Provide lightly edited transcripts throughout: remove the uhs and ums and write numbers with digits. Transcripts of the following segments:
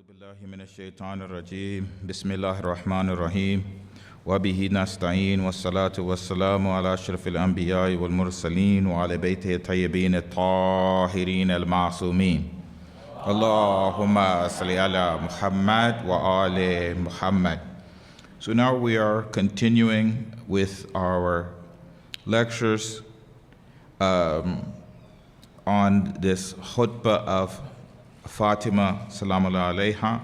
أعوذ بالله من الشيطان الرجيم بسم الله الرحمن الرحيم وبه نستعين والصلاة والسلام على أشرف الأنبياء والمرسلين وعلى بيته الطيبين الطاهرين المعصومين اللهم صل على محمد وآل محمد. So now we are continuing with our lectures on this khutbah of Fatima Salamullah Alayha.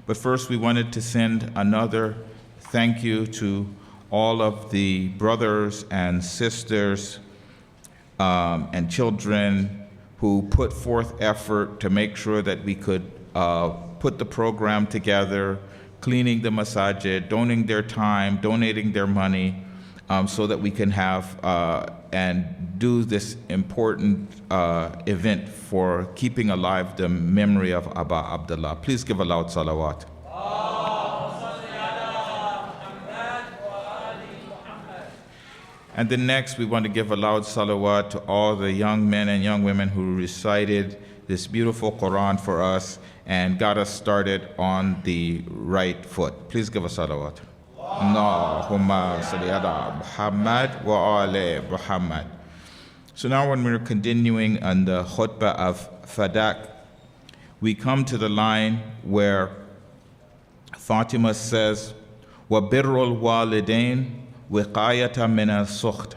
But first we wanted to send another thank you to all of the brothers and sisters and children who put forth effort to make sure that we could put the program together, cleaning the masajid, donating their time, donating their money, so that we can have and do this important event for keeping alive the memory of Abba Abdullah. Please give a loud salawat. And then next we want to give a loud salawat to all the young men and young women who recited this beautiful Quran for us and got us started on the right foot. Please give a salawat. Allahumma salli ala Muhammad wa ali Muhammad. So now when we're continuing on the khutbah of Fadak, we come to the line where Fatima says, وَبِرُّ الْوَالِدَيْنِ وِقَايَةً مِنَ السُّخْطِ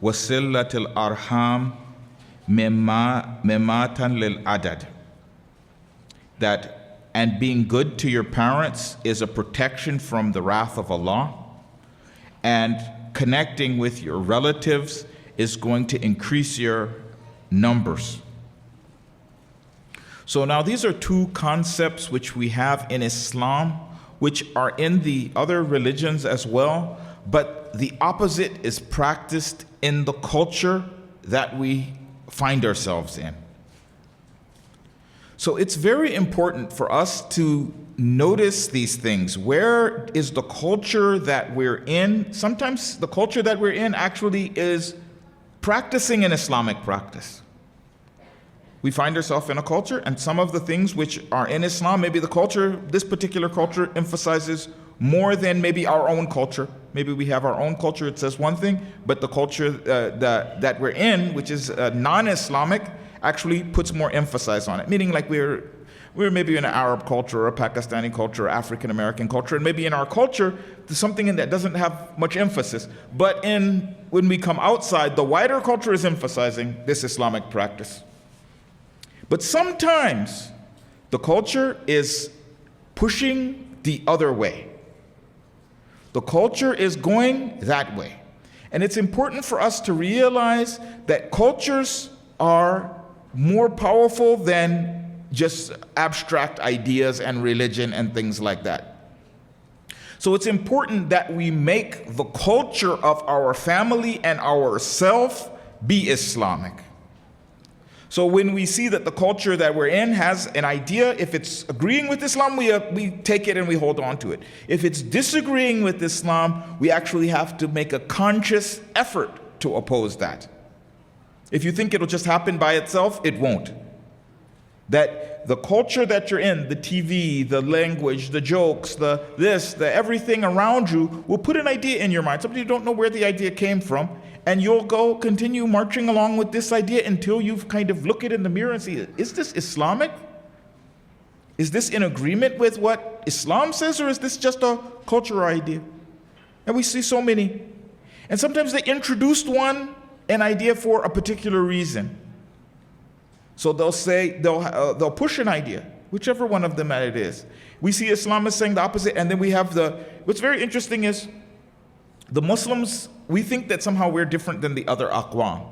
وَسِلَّةِ الْأَرْحَامِ مِمَّاتًا لِلْعَدَدِ. That and being good to your parents is a protection from the wrath of Allah, and connecting with your relatives is going to increase your numbers. So now these are two concepts which we have in Islam, which are in the other religions as well, but the opposite is practiced in the culture that we find ourselves in. So it's very important for us to notice these things. Where is the culture that we're in? Sometimes the culture that we're in actually is practicing an Islamic practice. We find ourselves in a culture, and some of the things which are in Islam, maybe the culture, this particular culture emphasizes more than maybe our own culture. Maybe we have our own culture, it says one thing, but the culture that we're in, which is non-Islamic, actually puts more emphasis on it. Meaning like we're maybe in an Arab culture or a Pakistani culture or African American culture, and maybe in our culture there's something in that doesn't have much emphasis. But when we come outside, the wider culture is emphasizing this Islamic practice. But sometimes the culture is pushing the other way. The culture is going that way. And it's important for us to realize that cultures are more powerful than just abstract ideas and religion and things like that. So it's important that we make the culture of our family and ourself be Islamic. So when we see that the culture that we're in has an idea, if it's agreeing with Islam, we take it and we hold on to it. If it's disagreeing with Islam, we actually have to make a conscious effort to oppose that. If you think it'll just happen by itself, it won't. That the culture that you're in, the TV, the language, the jokes, the everything around you will put an idea in your mind. Somebody you don't know where the idea came from, and you'll continue marching along with this idea until you've kind of look it in the mirror and see, is this Islamic? Is this in agreement with what Islam says, or is this just a cultural idea? And we see so many. And sometimes they introduced an idea for a particular reason. So they'll push an idea, whichever one of them it is. We see Islamists saying the opposite, and then we have what's very interesting is the Muslims, we think that somehow we're different than the other aqwam.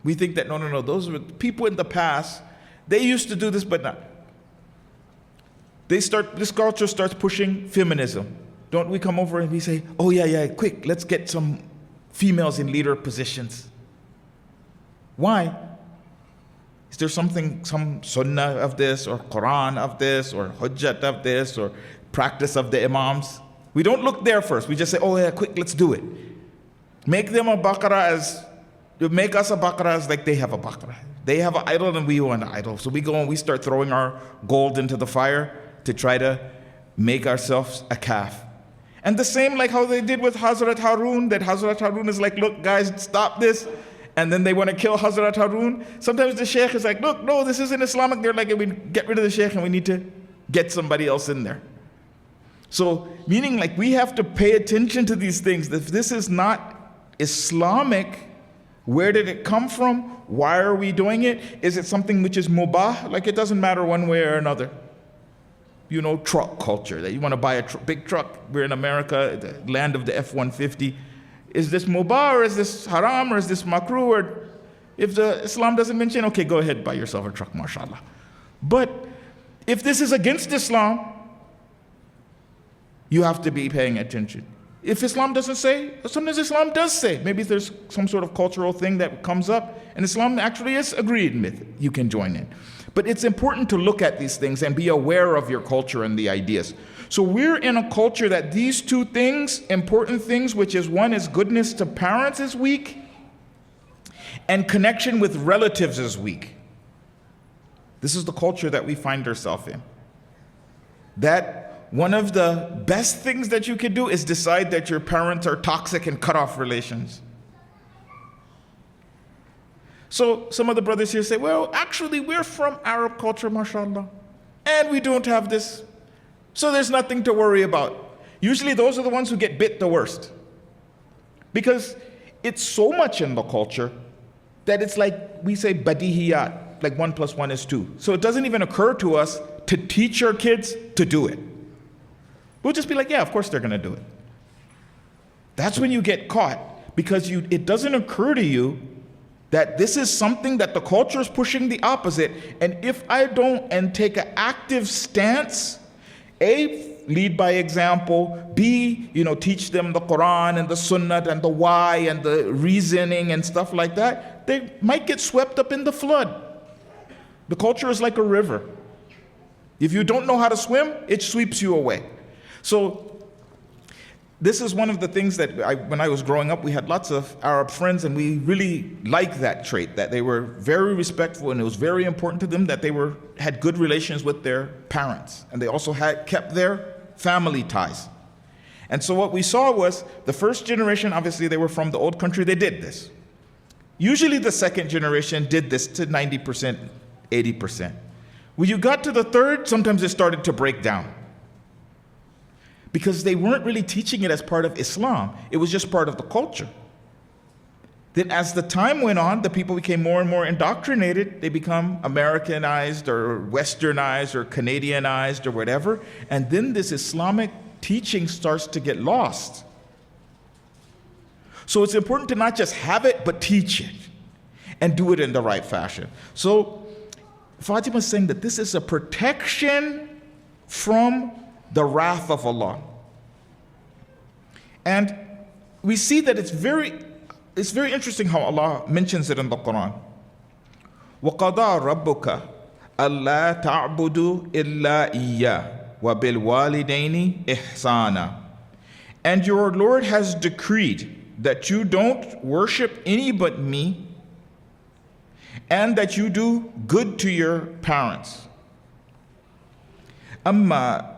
We think that no, those were people in the past, they used to do this, but not. This culture starts pushing feminism. Don't we come over and we say, oh yeah, quick, let's get some females in leader positions. Why? Is there some sunnah of this, or Quran of this, or hujjat of this, or practice of the imams? We don't look there first. We just say, oh yeah, quick, let's do it. Make them a baqarah make us a baqarah as like they have a baqarah. They have an idol and we want an idol. So we go and we start throwing our gold into the fire. to try to make ourselves a calf. And the same like how they did with Hazrat Harun, that Hazrat Harun is like, look guys, stop this. And then they want to kill Hazrat Harun. Sometimes the sheikh is like, look, no, this isn't Islamic. They're like, we get rid of the sheikh and we need to get somebody else in there. So, meaning like we have to pay attention to these things. If this is not Islamic, where did it come from? Why are we doing it? Is it something which is mubah? Like it doesn't matter one way or another. You know, truck culture, that you want to buy a big truck. We're in America, the land of the F-150. Is this mubah or is this haram or is this makruh? Or if the Islam doesn't mention, okay, go ahead, buy yourself a truck, mashallah. But if this is against Islam, you have to be paying attention. If Islam doesn't say, sometimes Islam does say, maybe there's some sort of cultural thing that comes up and Islam actually is agreed with, you can join in. But it's important to look at these things and be aware of your culture and the ideas. So we're in a culture that these two things, important things, which is one is goodness to parents is weak and connection with relatives is weak. This is the culture that we find ourselves in. That one of the best things that you could do is decide that your parents are toxic and cut off relations. So some of the brothers here say, well, actually we're from Arab culture, mashallah, and we don't have this. So there's nothing to worry about. Usually those are the ones who get bit the worst. Because it's so much in the culture that it's like we say badihiyat, like 1 + 1 is 2. So it doesn't even occur to us to teach our kids to do it. We'll just be like, yeah, of course they're gonna do it. That's when you get caught, because it doesn't occur to you that this is something that the culture is pushing the opposite. And if I don't and take an active stance, A, lead by example, B, teach them the Quran and the Sunnah and the why and the reasoning and stuff like that, they might get swept up in the flood. The culture is like a river. If you don't know how to swim, it sweeps you away. So this is one of the things that when I was growing up, we had lots of Arab friends and we really liked that trait, that they were very respectful and it was very important to them that they had good relations with their parents. And they also kept their family ties. And so what we saw was the first generation, obviously they were from the old country, they did this. Usually the second generation did this to 90%, 80%. When you got to the third, sometimes it started to break down. Because they weren't really teaching it as part of Islam. It was just part of the culture. Then as the time went on, the people became more and more indoctrinated. They become Americanized or Westernized or Canadianized or whatever. And then this Islamic teaching starts to get lost. So it's important to not just have it, but teach it. And do it in the right fashion. So Fatima is saying that this is a protection from the wrath of Allah. And we see that it's very interesting how Allah mentions it in the Quran. وَقَضَى رَبُّكَ أَلَّا تَعْبُدُوا إِلَّا إِيَّاهُ وَبِالْوَالِدَيْنِ إِحْسَانًا. And your Lord has decreed that you don't worship any but me, and that you do good to your parents. أَمَّا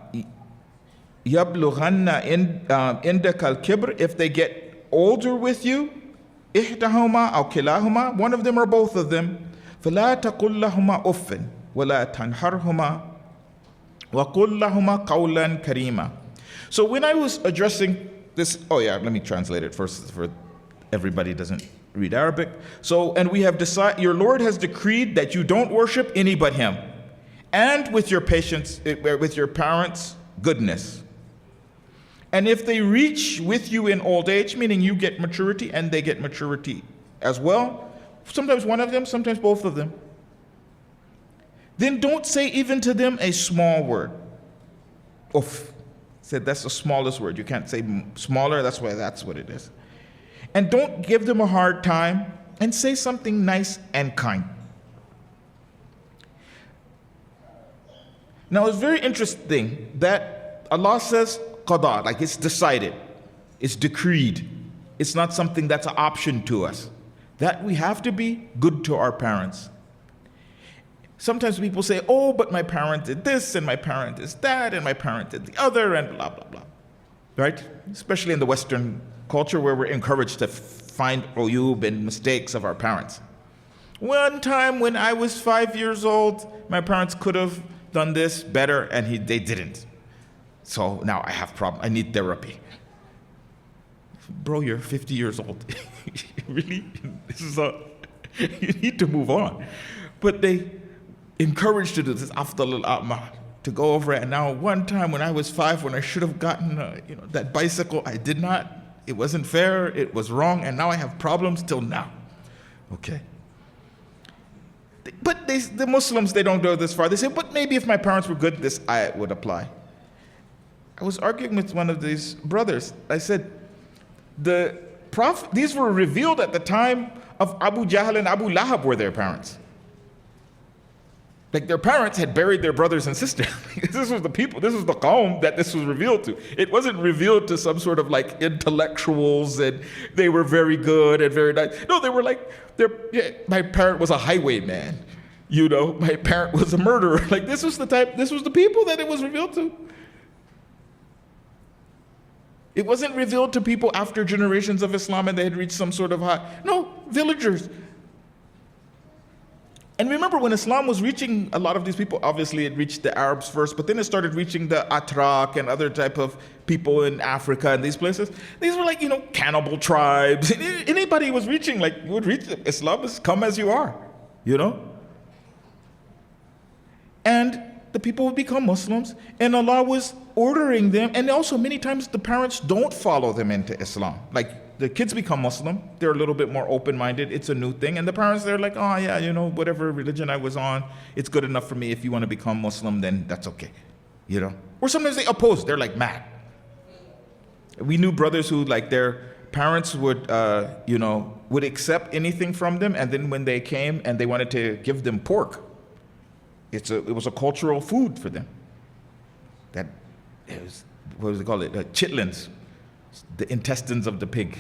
يَبْلُغَنَّ عِنْدَكَ الْكِبْرِ, if they get older with you, إِحْدَهُمَا أَوْ كِلَاهُمَا, one of them or both of them, فَلَا تَقُلْ لَهُمَا أُفٍّ وَلَا تَنْهَرْهُمَا وَقُلْ لَهُمَا قَوْلًا كَرِيمًا. So when I was addressing this, let me translate it first for everybody doesn't read Arabic. So, and we have decided, your Lord has decreed that you don't worship any but Him, and with your parents, goodness. And if they reach with you in old age, meaning you get maturity and they get maturity as well, sometimes one of them, sometimes both of them, then don't say even to them a small word. Oof. Said that's the smallest word. You can't say smaller, that's what it is. And don't give them a hard time, and say something nice and kind. Now it's very interesting that Allah says qada, like it's decided, it's decreed. It's not something that's an option to us. That we have to be good to our parents. Sometimes people say, oh, but my parent did this, and my parent is that, and my parent did the other, and blah, blah, blah. Right? Especially in the Western culture where we're encouraged to find uyub and mistakes of our parents. One time when I was 5 years old, my parents could have done this better, and they didn't. So now I have problem. I need therapy. Bro, you're 50 years old. Really? You need to move on. But they encouraged you to do this afdal al-a'mal, to go over it. And now one time when I was 5, when I should have gotten that bicycle, I did not. It wasn't fair. It was wrong. And now I have problems till now. Okay. But the Muslims, they don't go this far. They say, but maybe if my parents were good, this ayat would apply. I was arguing with one of these brothers. I said, the Prophet, these were revealed at the time of Abu Jahl and Abu Lahab were their parents. Like their parents had buried their brothers and sisters. This was the people, this was the qawm that this was revealed to. It wasn't revealed to some sort of like intellectuals and they were very good and very nice. No, they were like, my parent was a highwayman. My parent was a murderer. Like this was the people that it was revealed to. It wasn't revealed to people after generations of Islam and they had reached some sort of high. No, villagers. And remember, when Islam was reaching a lot of these people, obviously it reached the Arabs first, but then it started reaching the Atrak and other type of people in Africa and these places. These were like, cannibal tribes. Anybody was reaching, like, you would reach them. Islam is come as you are, And the people would become Muslims, and Allah was ordering them. And also, many times, the parents don't follow them into Islam. Like, the kids become Muslim, they're a little bit more open-minded, it's a new thing, and the parents, they're like, oh yeah, whatever religion I was on, it's good enough for me. If you want to become Muslim, then that's okay, Or sometimes they oppose, they're like mad. We knew brothers who, like, their parents would, would accept anything from them, and then when they came and they wanted to give them pork, it was a cultural food for them. What was it called? Chitlins. The intestines of the pig.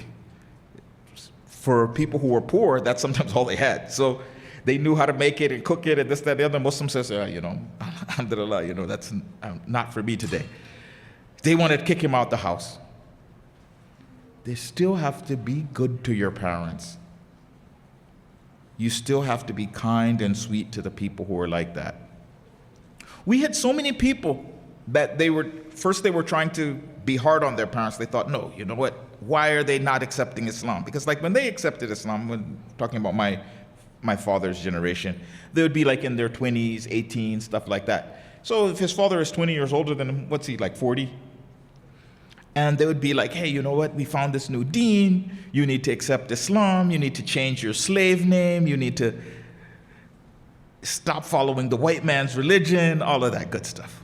For people who were poor, that's sometimes all they had. So they knew how to make it and cook it and this, that, the other. Muslim says, alhamdulillah, that's not for me today. They wanted to kick him out the house. They still have to be good to your parents. You still have to be kind and sweet to the people who are like that. We had so many people that they were trying to be hard on their parents. They thought, no, you know what? Why are they not accepting Islam? Because like when they accepted Islam, when talking about my father's generation, they would be like in their 20s, 18, stuff like that. So if his father is 20 years older than him, what's he, like 40? And they would be like, hey, you know what? We found this new deen. You need to accept Islam. You need to change your slave name. You need to stop following the white man's religion, all of that good stuff.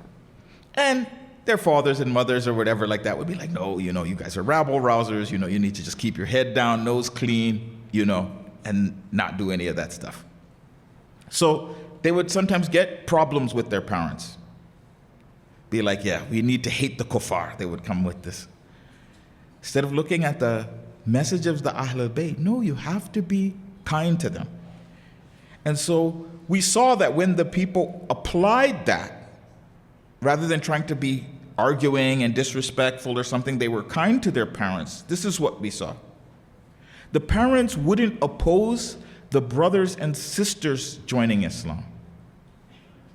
And their fathers and mothers or whatever like that would be like, no, you guys are rabble-rousers, you need to just keep your head down, nose clean, and not do any of that stuff. So they would sometimes get problems with their parents. Be like, yeah, we need to hate the kuffar. They would come with this. Instead of looking at the message of the Ahlul Bayt, no, you have to be kind to them. And so we saw that when the people applied that, rather than trying to be arguing and disrespectful or something, they were kind to their parents. This is what we saw. The parents wouldn't oppose the brothers and sisters joining Islam.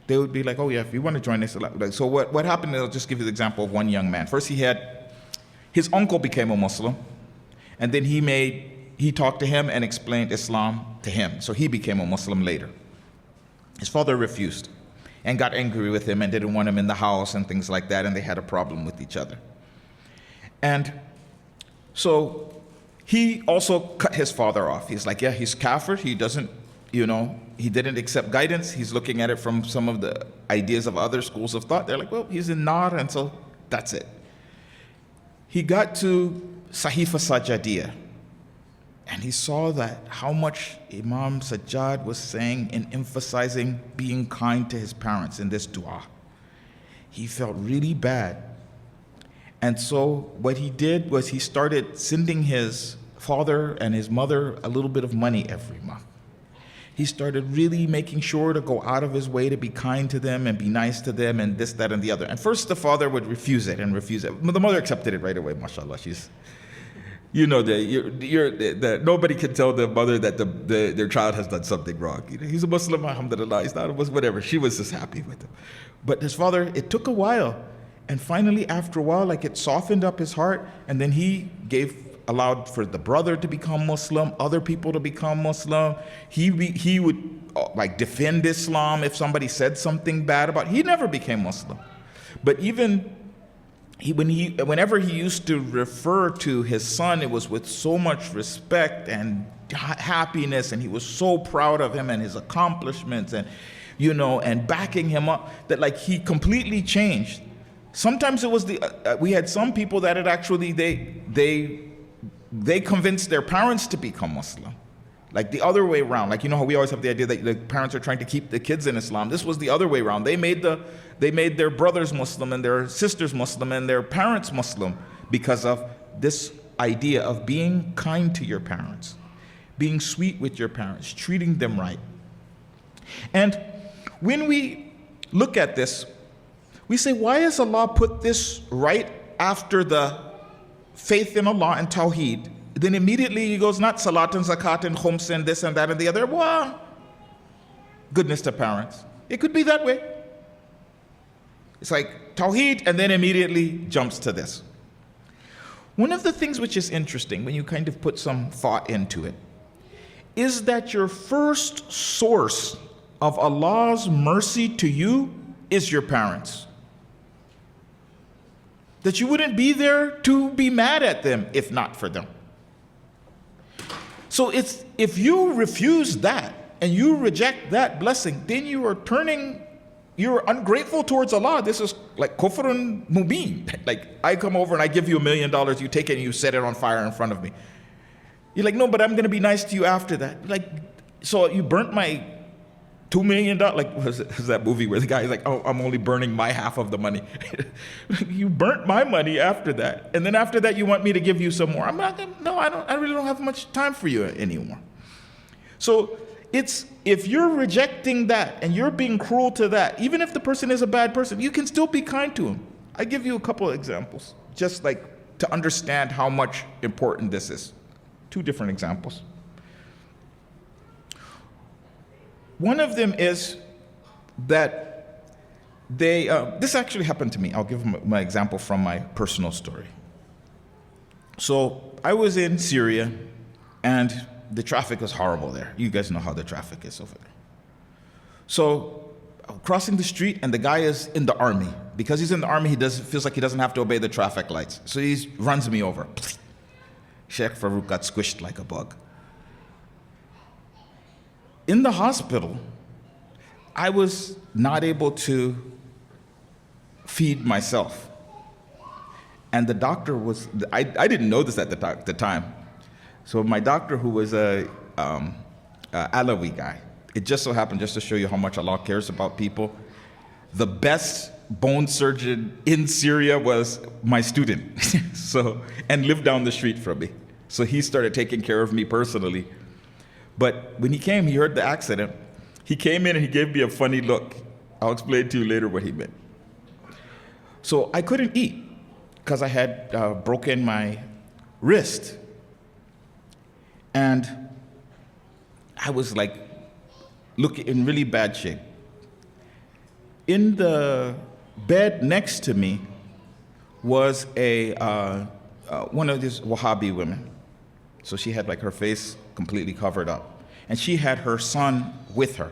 They would be like, oh yeah, if you want to join Islam. So what happened, I'll just give you the example of one young man. First his uncle became a Muslim, and then he talked to him and explained Islam to him. So he became a Muslim later. His father refused and got angry with him and didn't want him in the house and things like that, and they had a problem with each other. And so he also cut his father off. He's like, yeah, he's kafir, he doesn't, he didn't accept guidance, he's looking at it from some of the ideas of other schools of thought. They're like, well, he's in nar, and so that's it. He got to Sahifa Sajadiyah, and he saw that how much Imam Sajjad was saying and emphasizing being kind to his parents in this dua. He felt really bad. And so what he did was he started sending his father and his mother a little bit of money every month. he started really making sure to go out of his way to be kind to them and be nice to them and this, that, and the other. And first the father would refuse it. But the mother accepted it right away, mashallah. She's, nobody can tell the mother that their child has done something wrong. He's a Muslim, alhamdulillah, he's not a Muslim, whatever. She was just happy with him. But his father, it took a while. And finally, after a while, like it softened up his heart. And then he allowed for the brother to become Muslim, other people to become Muslim. He would like defend Islam if somebody said something bad about it. He never became Muslim. But even whenever he used to refer to his son, it was with so much respect and happiness, and he was so proud of him and his accomplishments and and backing him up, that like he completely changed. Sometimes it was we had some people that had actually they convinced their parents to become Muslim. Like the other way around. Like, how we always have the idea that the parents are trying to keep the kids in Islam. This was the other way around. They made their brothers Muslim and their sisters Muslim and their parents Muslim because of this idea of being kind to your parents, being sweet with your parents, treating them right. And when we look at this, we say, why has Allah put this right after the faith in Allah and Tawheed? Then immediately he goes, not salat and zakat and khums and this and that and the other. Well, goodness to parents. It could be that way. It's like Tawheed and then immediately jumps to this. One of the things which is interesting when you kind of put some thought into it is that your first source of Allah's mercy to you is your parents. That you wouldn't be there to be mad at them if not for them. So if you refuse that and you reject that blessing, then you're ungrateful towards Allah. This is like kufrun mubin. Like I come over and I give you $1 million, you take it and you set it on fire in front of me. You're like, no, but I'm going to be nice to you after that. Like, so you burnt my $2 million, like was that movie where the guy is like, oh, I'm only burning my half of the money. You burnt my money after that. And then after that, you want me to give you some more. I'm not gonna, no, I really don't have much time for you anymore. So if you're rejecting that and you're being cruel to that, even if the person is a bad person, you can still be kind to him. I give you a couple of examples, just like to understand how much important this is. 2 different examples. One of them is that this actually happened to me. I'll give my example from my personal story. So I was in Syria, and the traffic was horrible there. You guys know how the traffic is over there. So I'm crossing the street, and the guy is in the army. Because he's in the army, feels like he doesn't have to obey the traffic lights. So he runs me over. Sheikh Farouk got squished like a bug. In the hospital, I was not able to feed myself. And the doctor I didn't know this at the time. So my doctor, who was a Alawi guy, it just so happened, just to show you how much Allah cares about people, the best bone surgeon in Syria was my student, and lived down the street from me. So he started taking care of me personally. But when he came, he heard the accident. He came in and he gave me a funny look. I'll explain to you later what he meant. So I couldn't eat because I had broken my wrist. And I was like, in really bad shape. In the bed next to me was one of these Wahhabi women. So she had like her face completely covered up. And she had her son with her.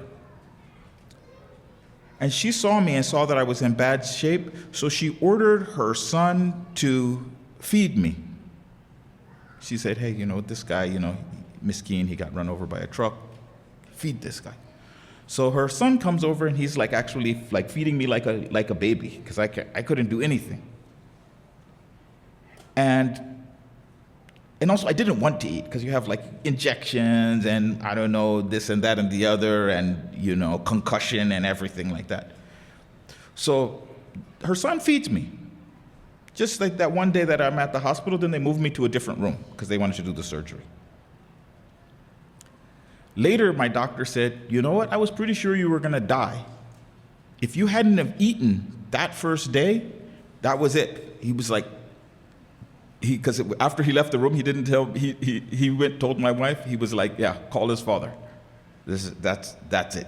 And she saw me and saw that I was in bad shape, so she ordered her son to feed me. She said, hey, this guy, miskeen, he got run over by a truck. Feed this guy. So her son comes over and he's like actually like feeding me like a baby, because I couldn't do anything. And also I didn't want to eat, because you have like injections and I don't know, this and that and the other, and concussion and everything like that. So her son feeds me. Just like that one day that I'm at the hospital, then they moved me to a different room because they wanted to do the surgery. Later, my doctor said, you know what? I was pretty sure you were going to die. If you hadn't have eaten that first day, that was it. He was like, because after he left the room, he didn't tell, he went, told my wife, he was like, yeah, call his father. That's it.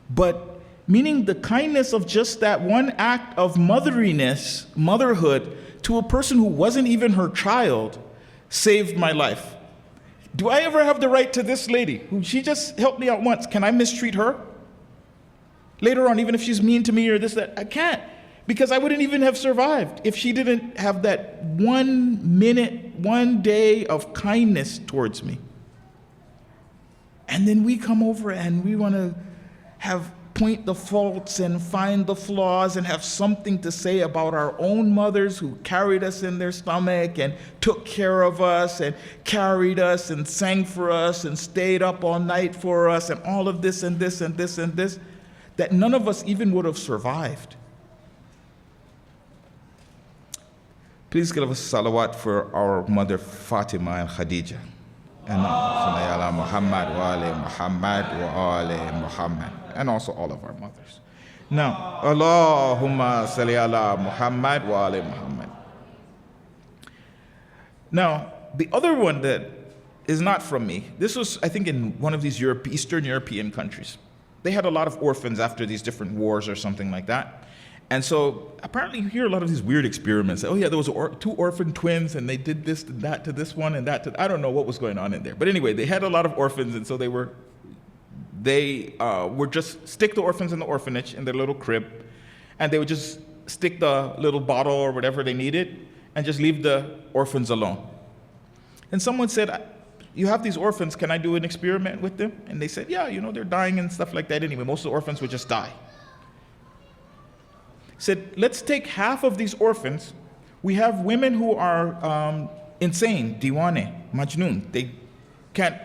But meaning the kindness of just that one act of motherhood to a person who wasn't even her child saved my life. Do I ever have the right to this lady who she just helped me out once? Can I mistreat her? Later on, even if she's mean to me or this, that, I can't. Because I wouldn't even have survived if she didn't have that 1 minute, 1 day of kindness towards me. And then we come over and we want to point the faults and find the flaws and have something to say about our own mothers who carried us in their stomach and took care of us and carried us and sang for us and stayed up all night for us and all of this and this and this and this, that none of us even would have survived. Please give us salawat for our mother Fatima and Khadija. And Muhammad wa ali Muhammad wa ali Muhammad. And also all of our mothers. Now, Allahumma salli ala Muhammad wa ali Muhammad. Now, the other one that is not from me, this was, I think, in one of these Eastern European countries. They had a lot of orphans after these different wars or something like that. And so apparently you hear a lot of these weird experiments. Oh yeah, there was two orphan twins and they did this and that to this one and that to, I don't know what was going on in there. But anyway, they had a lot of orphans, and so they were just stick the orphans in the orphanage in their little crib, and they would just stick the little bottle or whatever they needed and just leave the orphans alone. And someone said, you have these orphans, can I do an experiment with them? And they said, yeah, they're dying and stuff like that anyway. Most of the orphans would just die. Said, let's take half of these orphans. We have women who are insane, diwane, majnoon. They can't.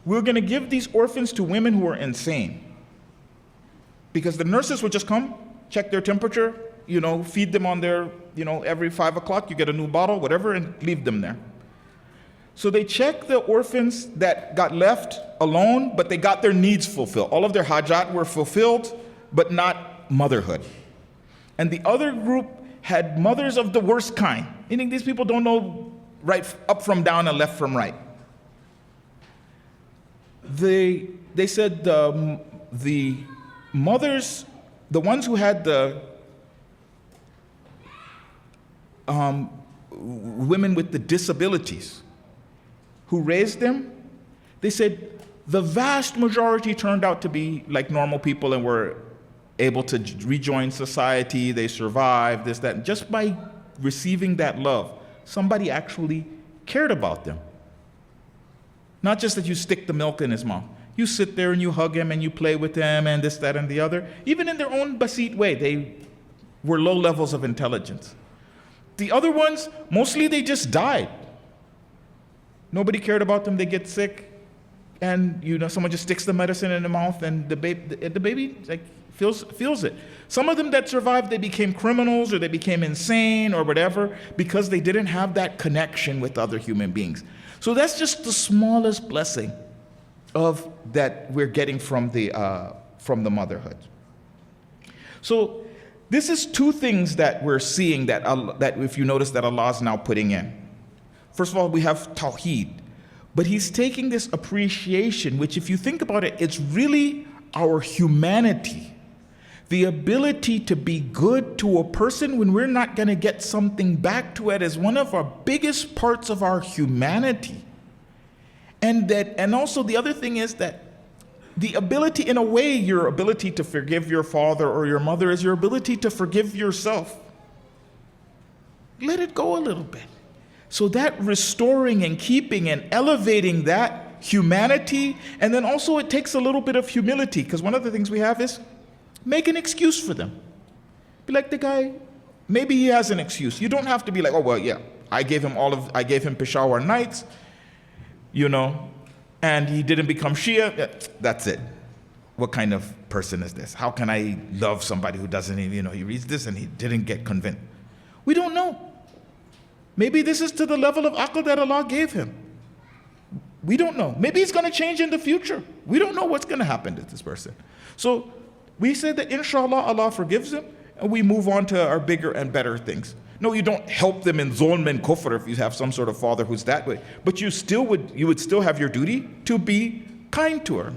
We're going to give these orphans to women who are insane. Because the nurses would just come, check their temperature, feed them on their, every 5 o'clock, you get a new bottle, whatever, and leave them there. So they checked the orphans that got left alone, but they got their needs fulfilled. All of their hajat were fulfilled, but not motherhood. And the other group had mothers of the worst kind, meaning these people don't know right up from down and left from right. They said the mothers, the ones who had the women with the disabilities who raised them, they said the vast majority turned out to be like normal people and were able to rejoin society, they survived, this, that. And just by receiving that love, somebody actually cared about them. Not just that you stick the milk in his mouth. You sit there and you hug him and you play with him and this, that, and the other. Even in their own basit way, they were low levels of intelligence. The other ones, mostly they just died. Nobody cared about them, they get sick, and someone just sticks the medicine in the mouth and the baby like feels it. Some of them that survived, they became criminals or they became insane or whatever because they didn't have that connection with other human beings. So that's just the smallest blessing of that we're getting from the motherhood. So this is two things that we're seeing that if you notice that Allah is now putting in. First of all, we have Tawheed, but He's taking this appreciation, which if you think about it, it's really our humanity. The ability to be good to a person when we're not going to get something back to it is one of our biggest parts of our humanity. And also the other thing is that the ability, in a way, your ability to forgive your father or your mother is your ability to forgive yourself. Let it go a little bit. So that restoring and keeping and elevating that humanity, and then also it takes a little bit of humility, because one of the things we have is make an excuse for them. Be like the guy, maybe he has an excuse. You don't have to be like, oh, well, yeah, I gave him Peshawar nights, and he didn't become Shia. That's it. What kind of person is this? How can I love somebody who doesn't even, he reads this and he didn't get convinced? We don't know. Maybe this is to the level of aql that Allah gave him. We don't know. Maybe it's going to change in the future. We don't know what's going to happen to this person. So we say that inshallah, Allah forgives them, and we move on to our bigger and better things. No, you don't help them in zulm and kufr if you have some sort of father who's that way. But you would still have your duty to be kind to her.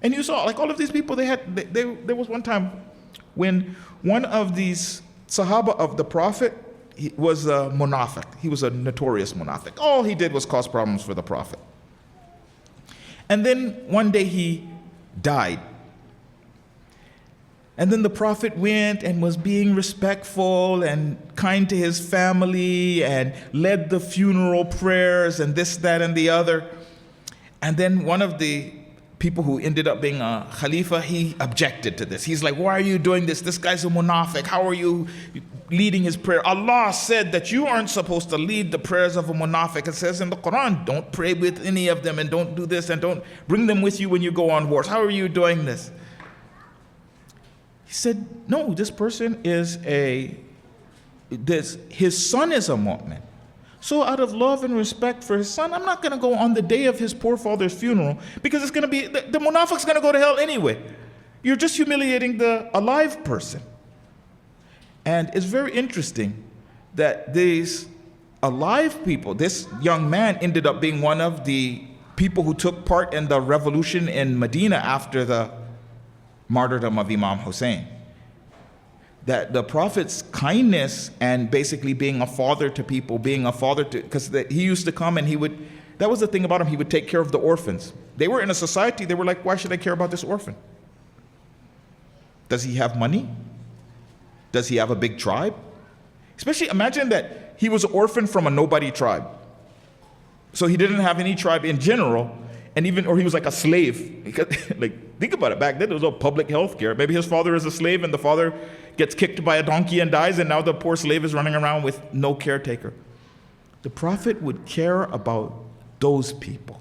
And you saw, like all of these people, there was one time when one of these Sahaba of the Prophet, he was a munafiq. He was a notorious munafiq. All he did was cause problems for the Prophet. And then one day he died. And then the Prophet went and was being respectful and kind to his family and led the funeral prayers and this, that, and the other. And then one of the people who ended up being a Khalifa, he objected to this. He's like, why are you doing this? This guy's a munafiq. How are you leading his prayer? Allah said that you aren't supposed to lead the prayers of a munafiq. It says in the Quran, don't pray with any of them and don't do this and don't bring them with you when you go on wars. How are you doing this? He said, no, this person is his son is a mu'min. So out of love and respect for his son, I'm not going to go on the day of his poor father's funeral because it's going to be, the munafiq's going to go to hell anyway. You're just humiliating the alive person. And it's very interesting that these alive people, this young man ended up being one of the people who took part in the revolution in Medina after the martyrdom of Imam Hussain. That the Prophet's kindness and basically being a father to people, because he used to come and that was the thing about him, he would take care of the orphans. They were in a society, they were like, why should I care about this orphan? Does he have money? Does he have a big tribe? Especially imagine that he was an orphan from a nobody tribe. So he didn't have any tribe in general, or he was like a slave. Like, think about it, back then there was no public health care. Maybe his father is a slave and the father gets kicked by a donkey and dies, and now the poor slave is running around with no caretaker. The Prophet would care about those people.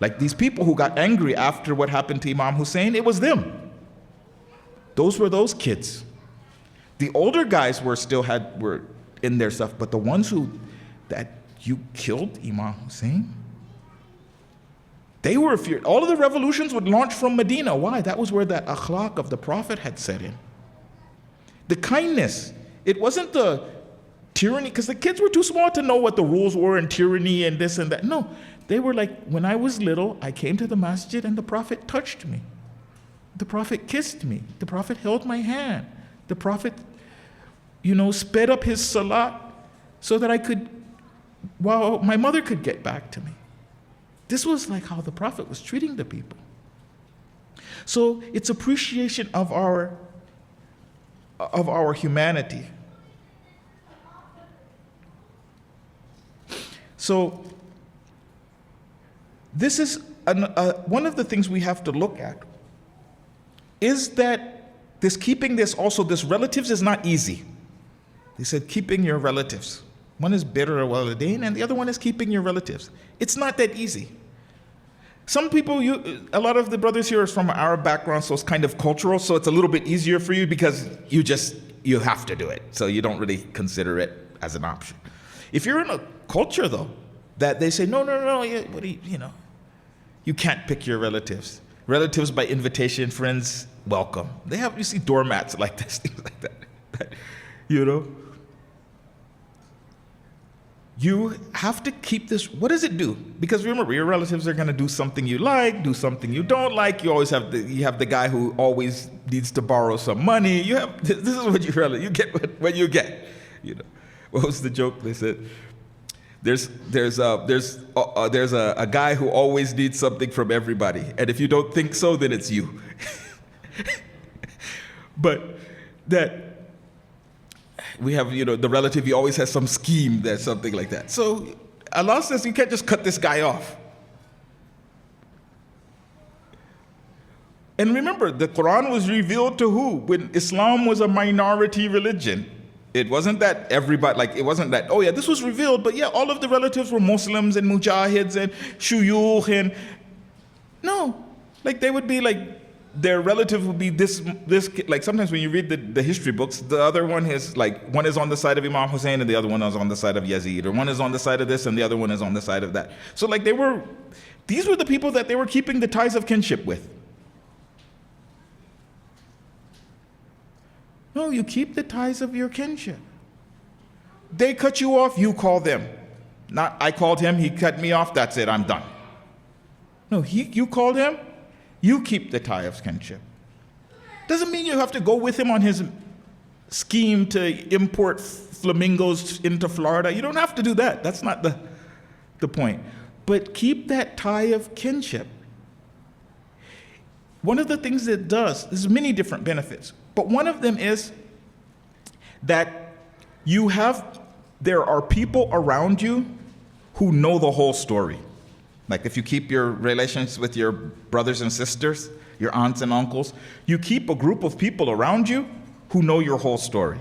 Like these people who got angry after what happened to Imam Hussain, it was them. Those were those kids. The older guys were in their stuff, but the ones that you killed Imam Hussain, they were feared. All of the revolutions would launch from Medina. Why? That was where that akhlaq of the Prophet had set in. The kindness. It wasn't the tyranny, because the kids were too small to know what the rules were and tyranny and this and that. No, they were like, when I was little, I came to the masjid and the Prophet touched me. The Prophet kissed me. The Prophet held my hand. The Prophet, sped up his salat so that my mother could get back to me. This was like how the Prophet was treating the people. So it's appreciation of our humanity. So this is one of the things we have to look at, is that keeping this relatives is not easy. They said keeping your relatives. One is birr al-walidain and the other one is keeping your relatives. It's not that easy. Some people, a lot of the brothers here are from an Arab background, so it's kind of cultural, so it's a little bit easier for you because you have to do it. So you don't really consider it as an option. If you're in a culture though, that they say, no, you can't pick your relatives. Relatives by invitation, friends, welcome. You see doormats like this, things like that. You have to keep this. What does it do? Because remember, your relatives are going to do something you like, do something you don't like. You always have the guy who always needs to borrow some money. This is what you get what you get. What was the joke? They said there's a guy who always needs something from everybody, and if you don't think so, then it's you. But that. We have, the relative, he always has some scheme, that's something like that. So Allah says you can't just cut this guy off. And remember, the Quran was revealed to who? When Islam was a minority religion. It wasn't that everybody, this was revealed, but yeah, all of the relatives were Muslims and mujahids and shuyukh and, no. They would be their relative will be this, like sometimes when you read the history books, the other one is like, one is on the side of Imam Hussain and the other one is on the side of Yazid, or one is on the side of this and the other one is on the side of that. So like these were the people that they were keeping the ties of kinship with. No, you keep the ties of your kinship. They cut you off, you call them. Not, I called him, he cut me off, that's it, I'm done. No, you called him, you keep the tie of kinship. Doesn't mean you have to go with him on his scheme to import flamingos into Florida. You don't have to do that. That's not the point. But keep that tie of kinship. One of the things it does, there's many different benefits, but one of them is that there are people around you who know the whole story. Like if you keep your relations with your brothers and sisters, your aunts and uncles, you keep a group of people around you who know your whole story.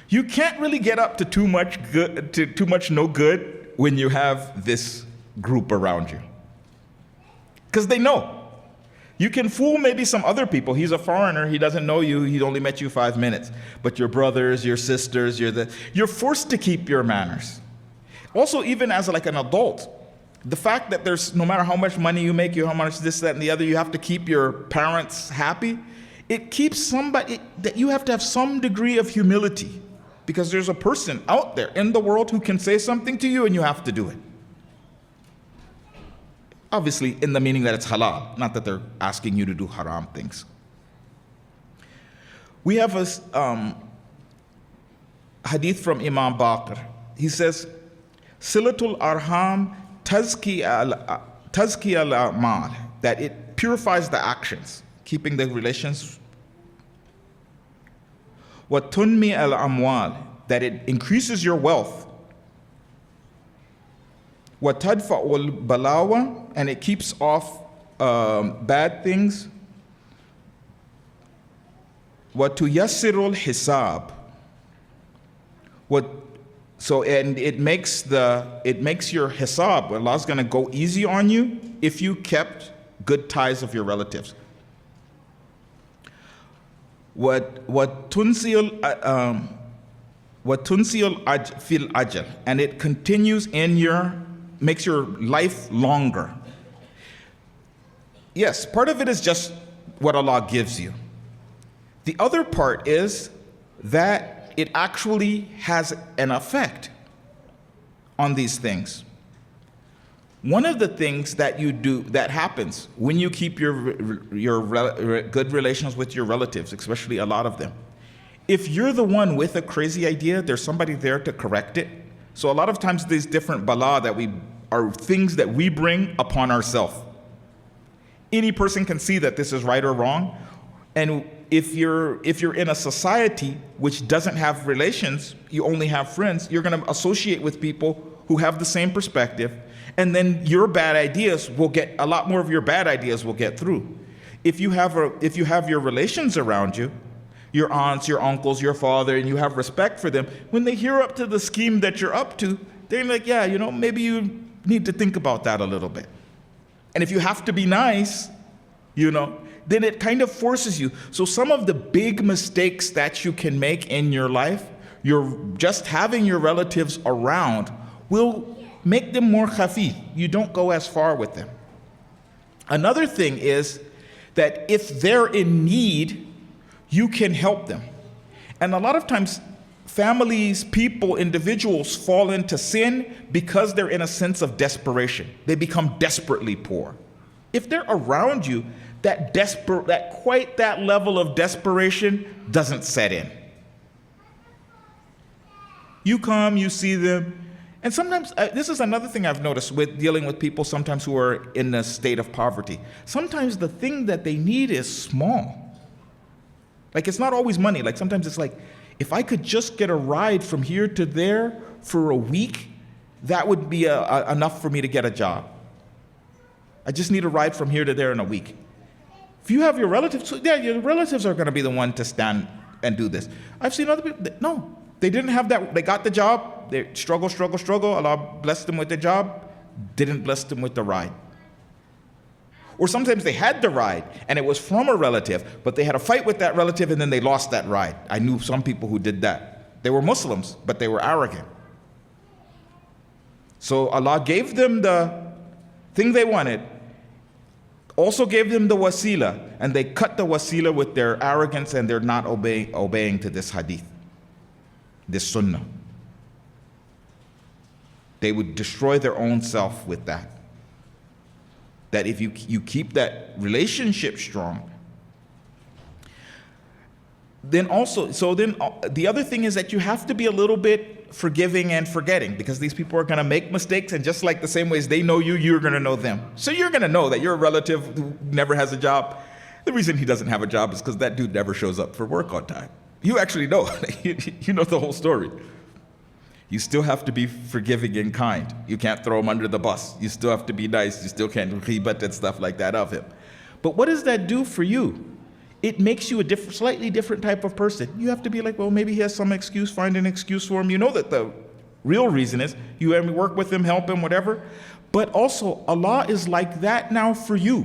You can't really get up to too much no good when you have this group around you. Because they know. You can fool maybe some other people. He's a foreigner, he doesn't know you, he only met you 5 minutes. But your brothers, your sisters, you're forced to keep your manners. Also, even as like an adult, the fact that there's, no matter how much money you make, how much this, that, and the other, you have to keep your parents happy, it keeps somebody, that you have to have some degree of humility. Because there's a person out there in the world who can say something to you and you have to do it. Obviously, in the meaning that it's halal, not that they're asking you to do haram things. We have a hadith from Imam Baqir. He says, Silatul Arham Tazki al-Amal, that it purifies the actions, keeping the relations. Wa tunmi al-amwal, that it increases your wealth. Wa tadfa'ul balawa, and it keeps off bad things. Wa tuyassirul hisab. And it makes your hisab, Allah's going to go easy on you if you kept good ties of your relatives. What tunsil fil ajal, and it continues makes your life longer. Yes, part of it is just what Allah gives you. The other part is that it actually has an effect on these things. One of the things that you do that happens when you keep your good relations with your relatives, especially a lot of them, if you're the one with a crazy idea, there's somebody there to correct it. So a lot of times these different bala are things that we bring upon ourselves. Any person can see that this is right or wrong. And if you're in a society which doesn't have relations, you only have friends, you're going to associate with people who have the same perspective, and then a lot more of your bad ideas will get through. If you have your relations around you, your aunts, your uncles, your father, and you have respect for them, when they hear up to the scheme that you're up to, they're like, yeah, maybe you need to think about that a little bit. And if you have to be nice, then it kind of forces you. So some of the big mistakes that you can make in your life, just having your relatives around will make them more khafi. You don't go as far with them. Another thing is that if they're in need, you can help them. And a lot of times, families, people, individuals fall into sin because they're in a sense of desperation. They become desperately poor. If they're around you, that level of desperation doesn't set in. You come, you see them, and sometimes, this is another thing I've noticed with dealing with people sometimes who are in a state of poverty. Sometimes the thing that they need is small. Like, it's not always money. Like, sometimes it's like, if I could just get a ride from here to there for a week, that would be enough for me to get a job. I just need a ride from here to there in a week. If you have your relatives, your relatives are going to be the one to stand and do this. I've seen other people, no, they didn't have that. They got the job, they struggle. Allah blessed them with the job, didn't bless them with the ride. Or sometimes they had the ride and it was from a relative, but they had a fight with that relative and then they lost that ride. I knew some people who did that. They were Muslims, but they were arrogant. So Allah gave them the thing they wanted, also gave them the wasila, and they cut the wasila with their arrogance and they're not obeying to this hadith, this sunnah. They would destroy their own self with that. That if you keep that relationship strong, then also, the other thing is that you have to be a little bit forgiving and forgetting, because these people are going to make mistakes, and just like the same ways they know you, you're going to know them. So you're going to know that you're a relative who never has a job. The reason he doesn't have a job is because that dude never shows up for work on time. You actually know. You know the whole story. You still have to be forgiving and kind. You can't throw him under the bus. You still have to be nice. You still can't ghibat and stuff like that of him. But what does that do for you? It makes you a slightly different type of person. You have to be like, well, maybe he has some excuse, find an excuse for him. You know that the real reason is you have to work with him, help him, whatever. But also, Allah is like that now for you.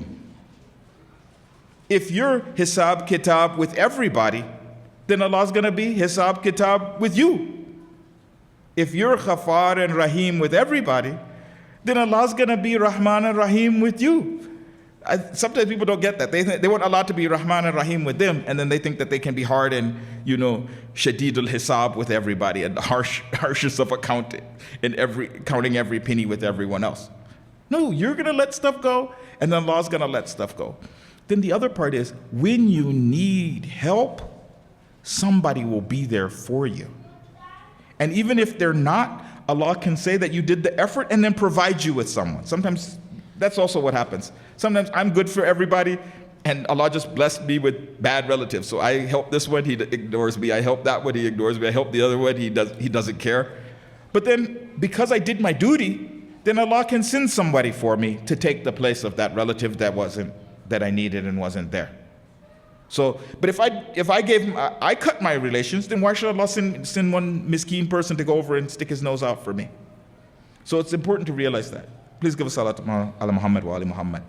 If you're hisab kitab with everybody, then Allah's going to be hisab kitab with you. If you're Ghafar and Rahim with everybody, then Allah's going to be Rahman and Rahim with you. Sometimes people don't get that. They want Allah to be Rahman and Rahim with them, and then they think that they can be hard and, Shadidul Hisab with everybody, and the harshest of accounting, and counting every penny with everyone else. No, you're going to let stuff go, and then Allah's going to let stuff go. Then the other part is, when you need help, somebody will be there for you. And even if they're not, Allah can say that you did the effort and then provide you with someone. Sometimes that's also what happens. Sometimes I'm good for everybody and Allah just blessed me with bad relatives. So I help this one, he ignores me. I help that one, he ignores me. I help the other one, he doesn't care. But then because I did my duty, then Allah can send somebody for me to take the place of that relative that I needed and wasn't there. So, but if I cut my relations, then why should Allah send one miskeen person to go over and stick his nose out for me? So it's important to realize that. Please give us salat ala Muhammad wa ali Muhammad.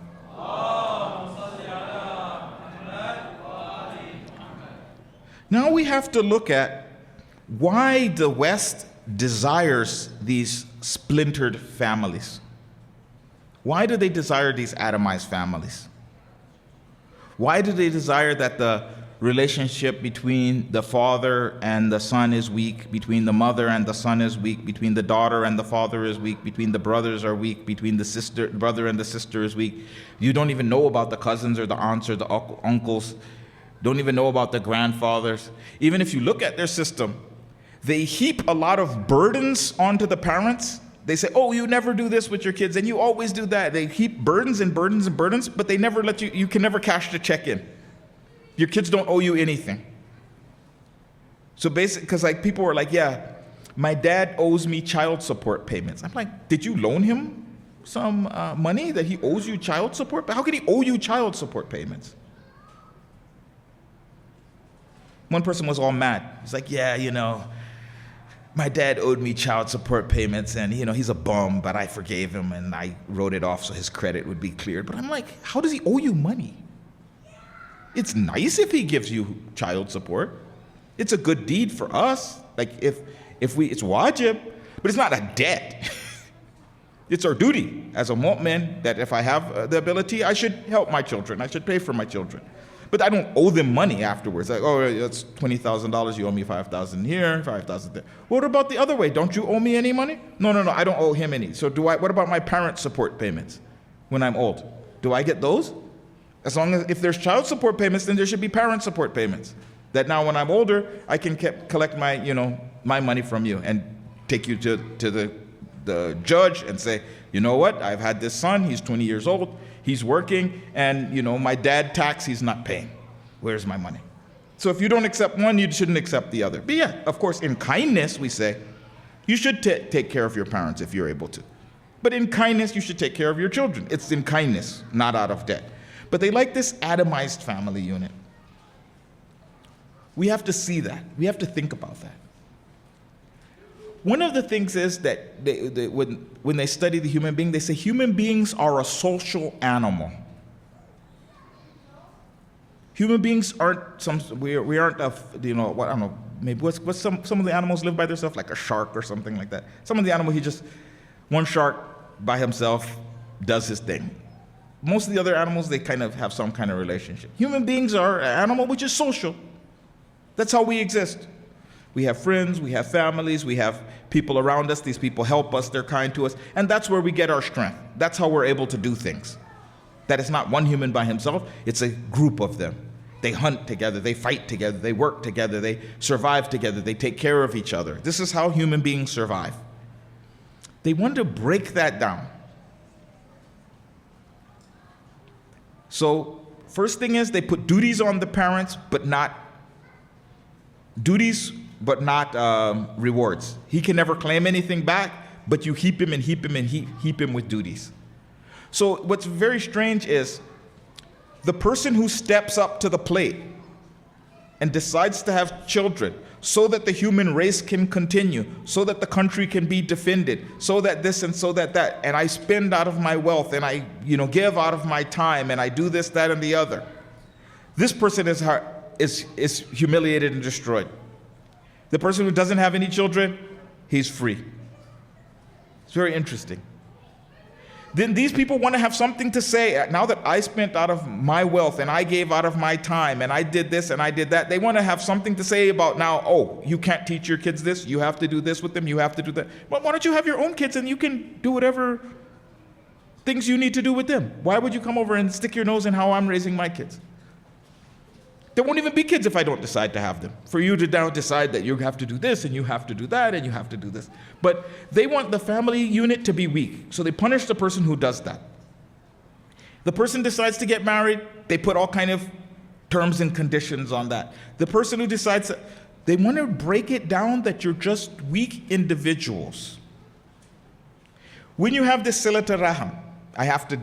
Now we have to look at why the West desires these splintered families. Why do they desire these atomized families? Why do they desire that the relationship between the father and the son is weak, between the mother and the son is weak, between the daughter and the father is weak, between the brothers are weak, between the brother and the sister is weak? You don't even know about the cousins or the aunts or the uncles. Don't even know about the grandfathers. Even if you look at their system, they heap a lot of burdens onto the parents. They say, oh, you never do this with your kids, and you always do that. They heap burdens and burdens and burdens, but they never let you can never cash the check in. Your kids don't owe you anything. So basically, because people were like, yeah, my dad owes me child support payments. I'm like, did you loan him some money that he owes you child support? How could he owe you child support payments? One person was all mad. He's like, yeah, my dad owed me child support payments, and he's a bum, but I forgave him and I wrote it off so his credit would be cleared. But I'm like, how does he owe you money? It's nice if he gives you child support. It's a good deed for us. Like it's wajib, but it's not a debt. It's our duty as a mu'min that if I have the ability, I should help my children. I should pay for my children. But I don't owe them money afterwards. Like, oh, that's $20,000. You owe me $5,000 here, $5,000 there. What about the other way? Don't you owe me any money? No, I don't owe him any. So what about my parent support payments when I'm old? Do I get those? As long as if there's child support payments, then there should be parent support payments. That now when I'm older, I can collect my, my money from you and take you to the judge and say, you know what? I've had this son. He's 20 years old. He's working, and my dad tax he's not paying. Where's my money? So if you don't accept one, you shouldn't accept the other. But yeah, of course, in kindness, we say, you should take care of your parents if you're able to. But in kindness, you should take care of your children. It's in kindness, not out of debt. But they like this atomized family unit. We have to see that. We have to think about that. One of the things is that when they study the human being, they say human beings are a social animal. Human beings aren't we aren't what, I don't know, maybe what's some of the animals live by themselves, like a shark or something like that. Some of the animal, one shark by himself does his thing. Most of the other animals, they kind of have some kind of relationship. Human beings are an animal which is social. That's how we exist. We have friends, we have families, we have people around us. These people help us, they're kind to us, and that's where we get our strength. That's how we're able to do things. That it's not one human by himself, it's a group of them. They hunt together, they fight together, they work together, they survive together, they take care of each other. This is how human beings survive. They want to break that down. So, first thing is they put duties on the parents, but not rewards. He can never claim anything back, but you heap him with duties. So what's very strange is the person who steps up to the plate and decides to have children so that the human race can continue, so that the country can be defended, so that this and so that that, and I spend out of my wealth and I give out of my time and I do this, that, and the other. This person is humiliated and destroyed. The person who doesn't have any children, he's free. It's very interesting. Then these people want to have something to say. Now that I spent out of my wealth and I gave out of my time and I did this and I did that, they want to have something to say about now, oh, you can't teach your kids this, you have to do this with them, you have to do that. Well, why don't you have your own kids and you can do whatever things you need to do with them? Why would you come over and stick your nose in how I'm raising my kids? There won't even be kids if I don't decide to have them. For you to now decide that you have to do this and you have to do that and you have to do this. But they want the family unit to be weak, so they punish the person who does that. The person decides to get married, they put all kind of terms and conditions on that. The person who decides, they want to break it down that you're just weak individuals. When you have this silat raham, I have to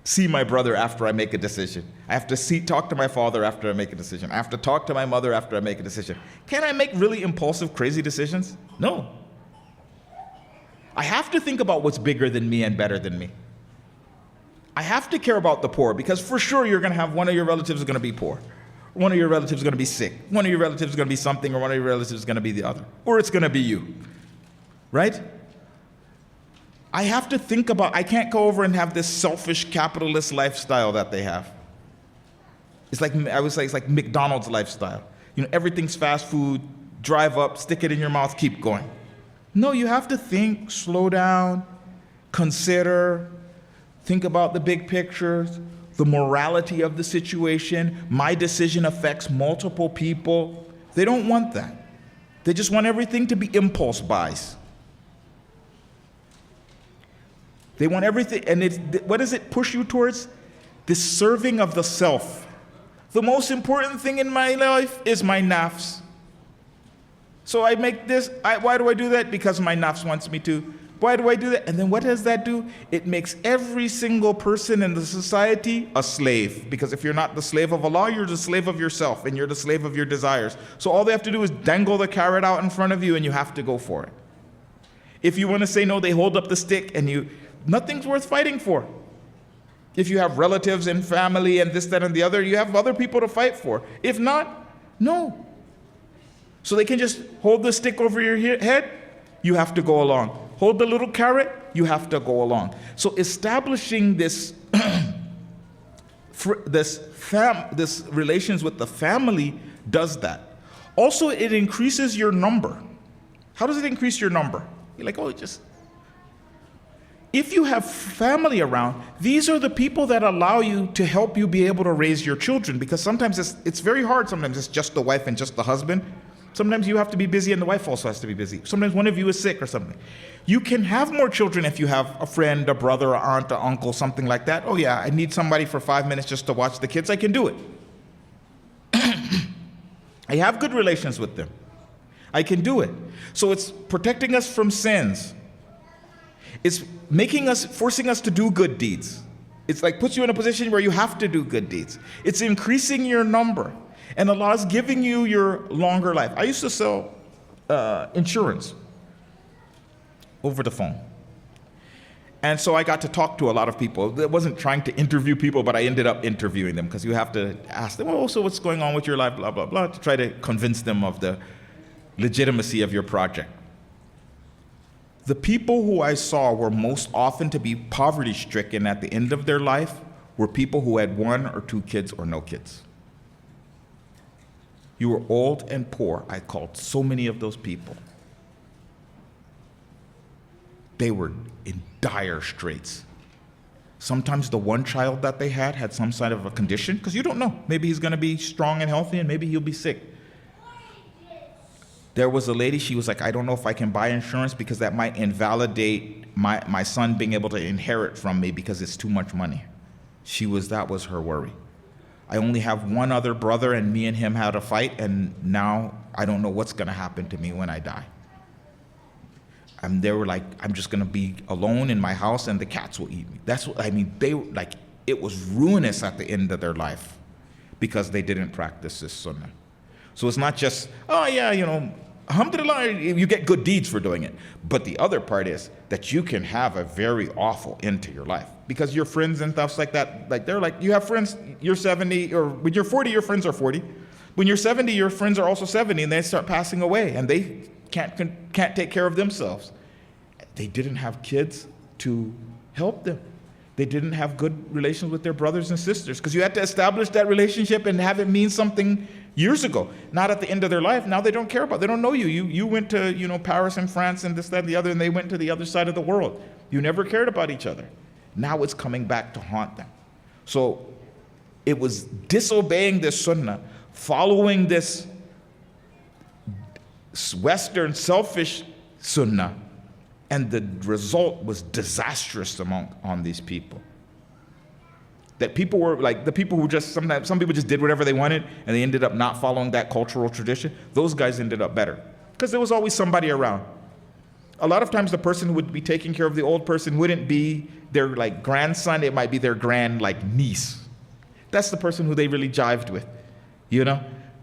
see my brother after I make a decision. I have to talk to my father after I make a decision. I have to talk to my mother after I make a decision. Can I make really impulsive, crazy decisions? No. I have to think about what's bigger than me and better than me. I have to care about the poor, because for sure you're going to have one of your relatives is going to be poor. One of your relatives is going to be sick. One of your relatives is going to be something, or one of your relatives is going to be the other. Or it's going to be you. Right? I have to think about, I can't go over and have this selfish capitalist lifestyle that they have. It's like, I would say, it's like McDonald's lifestyle. Everything's fast food, drive up, stick it in your mouth, keep going. No, you have to think, slow down, consider, think about the big pictures, the morality of the situation. My decision affects multiple people. They don't want that. They just want everything to be impulse buys. They want everything, and what does it push you towards? This serving of the self. The most important thing in my life is my nafs. So I make this, why do I do that? Because my nafs wants me to. Why do I do that? And then what does that do? It makes every single person in the society a slave. Because if you're not the slave of Allah, you're the slave of yourself, and you're the slave of your desires. So all they have to do is dangle the carrot out in front of you, and you have to go for it. If you want to say no, they hold up the stick, and nothing's worth fighting for. If you have relatives and family and this, that, and the other, you have other people to fight for. If not, no. So they can just hold the stick over your head, you have to go along. Hold the little carrot, you have to go along. So establishing this this relations with the family does that. Also, it increases your number. How does it increase your number? You're like, if you have family around, these are the people that allow you to help you be able to raise your children, because sometimes it's very hard. Sometimes it's just the wife and just the husband. Sometimes you have to be busy and the wife also has to be busy. Sometimes one of you is sick or something. You can have more children if you have a friend, a brother, an aunt, an uncle, something like that. Oh yeah, I need somebody for 5 minutes just to watch the kids. I can do it. I have good relations with them. I can do it. So it's protecting us from sins. It's forcing us to do good deeds. It's like puts you in a position where you have to do good deeds. It's increasing your number. And Allah is giving you your longer life. I used to sell insurance over the phone. And so I got to talk to a lot of people. I wasn't trying to interview people, but I ended up interviewing them because you have to ask them, oh, so what's going on with your life, blah, blah, blah, to try to convince them of the legitimacy of your project. The people who I saw were most often to be poverty-stricken at the end of their life were people who had 1 or 2 kids or no kids. You were old and poor. I called so many of those people. They were in dire straits. Sometimes the one child that they had some sort of a condition, because you don't know. Maybe he's going to be strong and healthy, and maybe he'll be sick. There was a lady, she was like, I don't know if I can buy insurance because that might invalidate my son being able to inherit from me because it's too much money. That was her worry. I only have one other brother, and me and him had a fight, and now I don't know what's going to happen to me when I die. And they were like, I'm just going to be alone in my house and the cats will eat me. That's what, I mean, they were like, it was ruinous at the end of their life because they didn't practice this sunnah. So it's not just, oh yeah, alhamdulillah, you get good deeds for doing it. But the other part is that you can have a very awful end to your life because your friends and stuff like that, like they're like, you have friends, you're 70, or when you're 40, your friends are 40. When you're 70, your friends are also 70, and they start passing away, and they can't take care of themselves. They didn't have kids to help them. They didn't have good relations with their brothers and sisters because you had to establish that relationship and have it mean something years ago, not at the end of their life. Now they don't care about it. They don't know you. You went to Paris and France and this, that, and the other, and they went to the other side of the world. You never cared about each other. Now it's coming back to haunt them. So it was disobeying this sunnah, following this Western selfish sunnah, and the result was disastrous on these people. That people were like, the people who just, some people just did whatever they wanted and they ended up not following that cultural tradition. Those guys ended up better because there was always somebody around. A lot of times the person who would be taking care of the old person wouldn't be their like grandson, it might be their grand like niece. That's the person who they really jived with,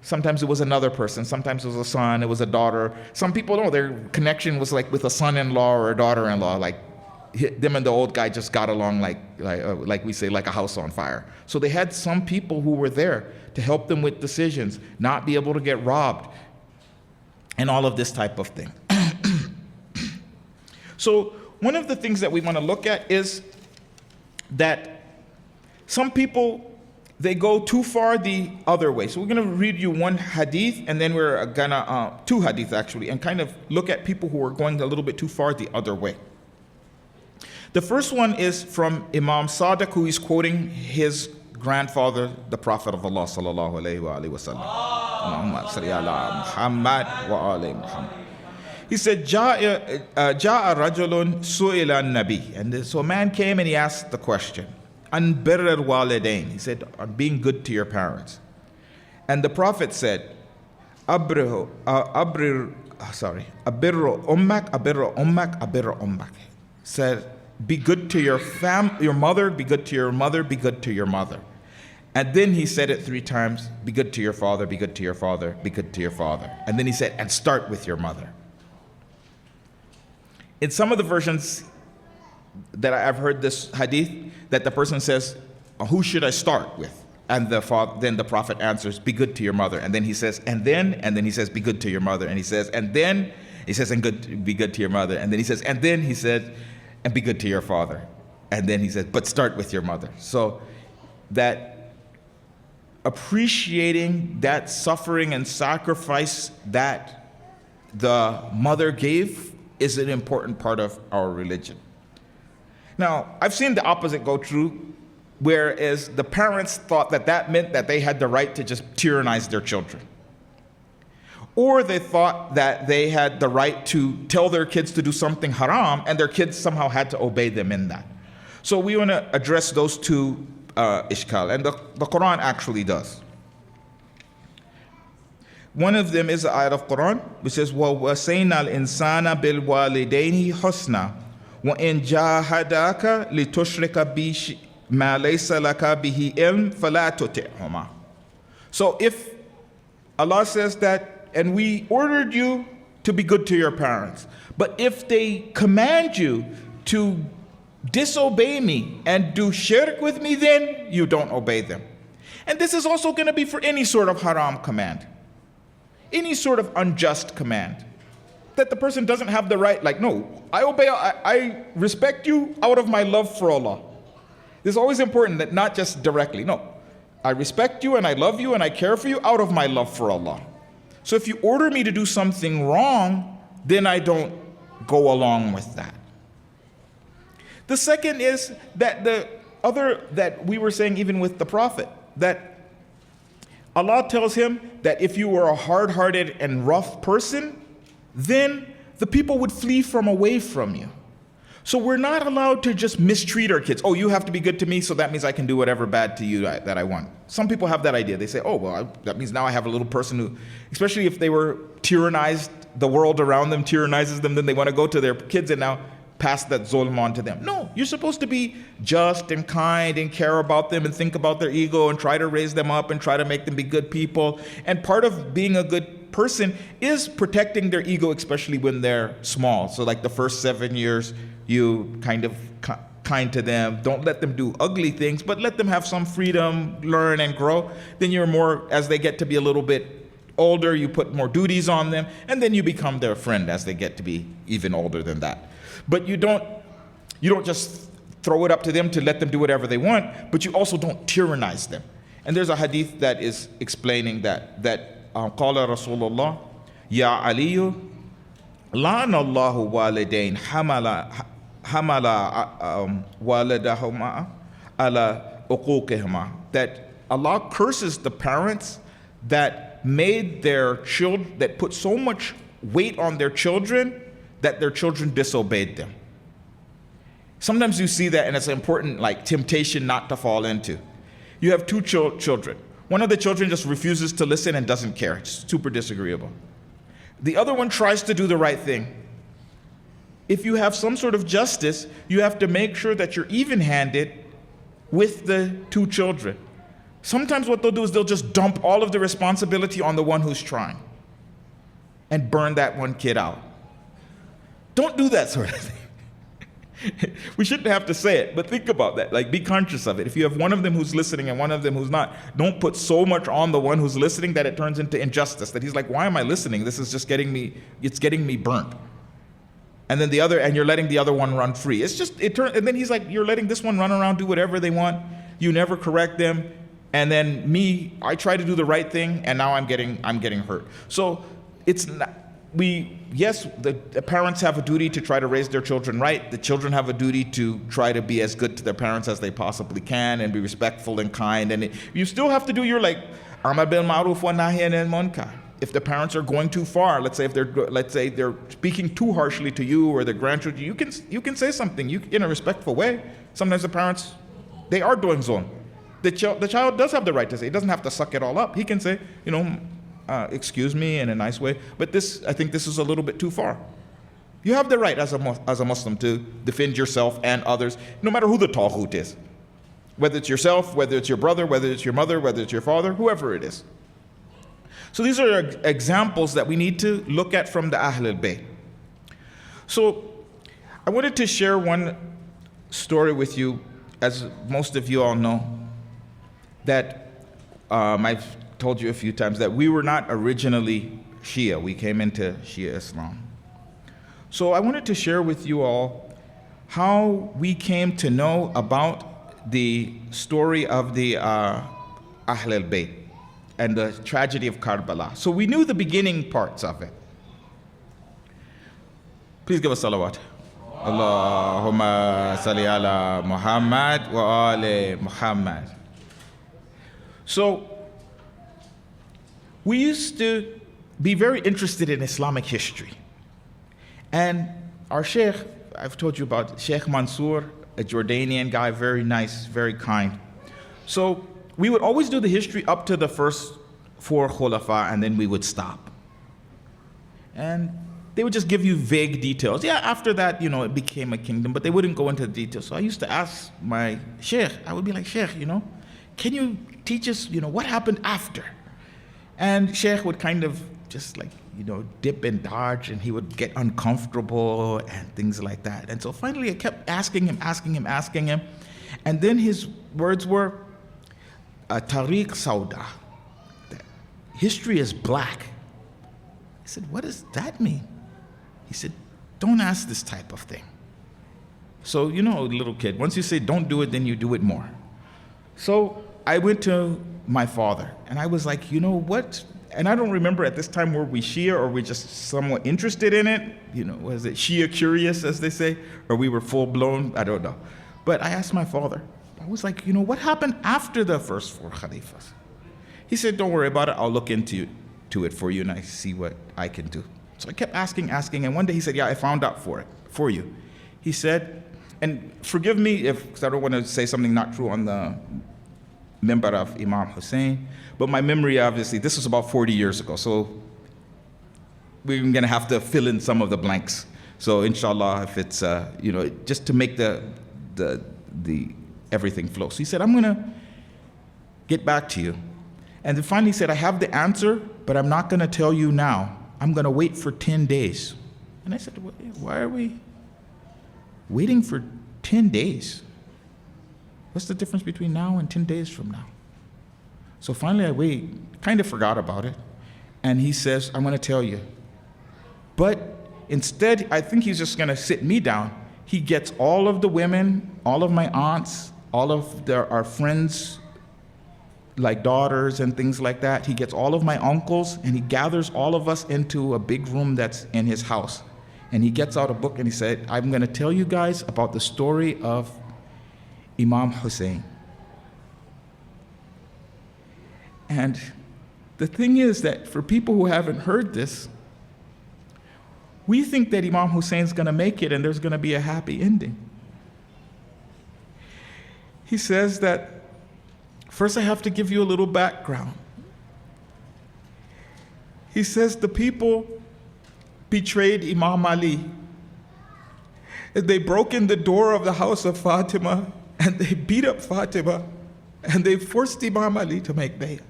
Sometimes it was another person, sometimes it was a son, it was a daughter. Some people don't, their connection was like with a son-in-law or a daughter-in-law, like them and the old guy just got along like we say, like a house on fire. So they had some people who were there to help them with decisions, not be able to get robbed, and all of this type of thing. So one of the things that we want to look at is that some people, they go too far the other way. So we're going to read you one hadith, and then we're going to, 2 hadith actually, and kind of look at people who are going a little bit too far the other way. The first one is from Imam Sadiq, who is quoting his grandfather, the Prophet of Allah, sallallahu alayhi wa alihi wa sallam. Allahumma salli ala Muhammad wa ali Muhammad. He said, Ja'a rajulun su'ila nabi. And so a man came and he asked the question, An birr walidain. He said, being good to your parents. And the Prophet said, Abirru ummak, abirru ummak, abirru ummak. Said, be good to your mother, be good to your mother, be good to your mother. And then he said it 3 times, be good to your father, be good to your father, be good to your father. And then he said, and start with your mother. In some of the versions that I've heard this hadith, that the person says, who should I start with? And then the Prophet answers, be good to your mother. And then he says, and then he says, be good to your mother. And he says, and then he says, be good to your mother. And then he says, and then he said, and be good to your father. And then he said, but start with your mother. So that appreciating that suffering and sacrifice that the mother gave is an important part of our religion. Now, I've seen the opposite go true, whereas the parents thought that meant that they had the right to just tyrannize their children. Or they thought that they had the right to tell their kids to do something haram, and their kids somehow had to obey them in that. So we want to address those 2 ishkal, and the Quran actually does. One of them is the ayat of Quran, which says, وَوَصَيْنَا الْإِنسَانَ بِالْوَالِدَيْنِ حُسْنًا وَإِنْ جَاهَدَاكَ لِتُشْرِكَ بِي مَا لَيْسَ لَكَ بِهِ عِلْمٌ فَلَا تُطِعْهُمَا. So if Allah says that, and we ordered you to be good to your parents, but if they command you to disobey me and do shirk with me, then you don't obey them. And this is also going to be for any sort of haram command, any sort of unjust command that the person doesn't have the right, like, no, I respect you out of my love for Allah. This is always important, that not just directly, no. I respect you and I love you and I care for you out of my love for Allah. So if you order me to do something wrong, then I don't go along with that. The second is that that we were saying even with the Prophet, that Allah tells him that if you were a hard-hearted and rough person, then the people would flee from away from you. So we're not allowed to just mistreat our kids. Oh, you have to be good to me, so that means I can do whatever bad to you that I want. Some people have that idea. They say, oh, well, that means now I have a little person who, especially if they were tyrannized, the world around them tyrannizes them, then they want to go to their kids and now pass that zulm on to them. No, you're supposed to be just and kind and care about them and think about their ego and try to raise them up and try to make them be good people. And part of being a good person is protecting their ego, especially when they're small. So like the first 7 years, you kind of kind to them. Don't let them do ugly things, but let them have some freedom, learn and grow. Then you're more, as they get to be a little bit older, you put more duties on them, and then you become their friend as they get to be even older than that. But you don't just throw it up to them to let them do whatever they want, but you also don't tyrannize them. And there's a hadith that is explaining that qala Rasulullah, Ya Aliyu, la'ana Allahu walidain hamala waladahuma ala uquqihima, that Allah curses the parents that made their children, that put so much weight on their children that their children disobeyed them. Sometimes you see that, and it's an important temptation not to fall into. You have two children. One of the children just refuses to listen and doesn't care. It's super disagreeable. The other one tries to do the right thing. If you have some sort of justice, you have to make sure that you're even-handed with the two children. Sometimes what they'll do is they'll just dump all of the responsibility on the one who's trying and burn that one kid out. Don't do that sort of thing. We shouldn't have to say it, but think about that. Be conscious of it. If you have one of them who's listening and one of them who's not, don't put so much on the one who's listening that it turns into injustice, that he's like, why am I listening? This is just getting me burnt. And then you're letting the other one run free. And then he's like, you're letting this one run around, do whatever they want. You never correct them. And then I try to do the right thing, and now I'm getting hurt. So it's not, the parents have a duty to try to raise their children right. The children have a duty to try to be as good to their parents as they possibly can and be respectful and kind. And you still have to do your amar bil ma'ruf wa nahy anil munkar. If the parents are going too far, let's say they're speaking too harshly to you or their grandchildren, you can say something in a respectful way. Sometimes the parents, they are doing zulm. The child does have the right to say. He doesn't have to suck it all up. He can say, excuse me in a nice way, but I think this is a little bit too far. You have the right as a Muslim to defend yourself and others, no matter who the taghut is. Whether it's yourself, whether it's your brother, whether it's your mother, whether it's your father, whoever it is. So these are examples that we need to look at from the Ahl al-Bayt. So I wanted to share one story with you, as most of you all know, that I've told you a few times, that we were not originally Shia. We came into Shia Islam. So I wanted to share with you all how we came to know about the story of the Ahl al-Bayt and the tragedy of Karbala. So we knew the beginning parts of it. Please give us salawat. Allahumma salli ala Muhammad wa ali Muhammad. So we used to be very interested in Islamic history. And our Sheikh, I've told you about Sheikh Mansour, a Jordanian guy, very nice, very kind. So we would always do the history up to the first 4 khulafa, and then we would stop. And they would just give you vague details. Yeah, after that, it became a kingdom, but they wouldn't go into the details. So I used to ask my Sheikh, I would be like, Sheikh, can you teach us, what happened after? And Sheikh would kind of just dip and dodge, and he would get uncomfortable and things like that. And so finally I kept asking him. And then his words were, Tariq Sauda. History is black. I said, what does that mean? He said, don't ask this type of thing. So, little kid, once you say don't do it, then you do it more. So I went to my father, and I was like, what? And I don't remember at this time, were we Shia or were we just somewhat interested in it? Was it Shia curious, as they say? Or we were full-blown? I don't know. But I asked my father. I was like, what happened after the first 4 Khalifas? He said, don't worry about it. I'll look into it for you, and I see what I can do. So I kept asking, and one day he said, yeah, I found out for you. He said, and forgive me because I don't want to say something not true on the member of Imam Hussain, but my memory, obviously, this was about 40 years ago, so we're going to have to fill in some of the blanks. So inshallah, if it's, just to make the everything flow. So he said, I'm going to get back to you. And then finally he said, I have the answer, but I'm not going to tell you now. I'm going to wait for 10 days. And I said, why are we waiting for 10 days? What's the difference between now and 10 days from now? So finally I kind of forgot about it. And he says, I'm going to tell you. But instead, I think he's just going to sit me down. He gets all of the women, all of my aunts, all of our friends, like daughters and things like that. He gets all of my uncles, and he gathers all of us into a big room that's in his house. And he gets out a book, and he said, I'm going to tell you guys about the story of Imam Hussain. And the thing is that for people who haven't heard this, we think that Imam Hussein's going to make it and there's going to be a happy ending. He says that, first I have to give you a little background. He says the people betrayed Imam Ali. They broke in the door of the house of Fatima and they beat up Fatima and they forced Imam Ali to make bay'ah.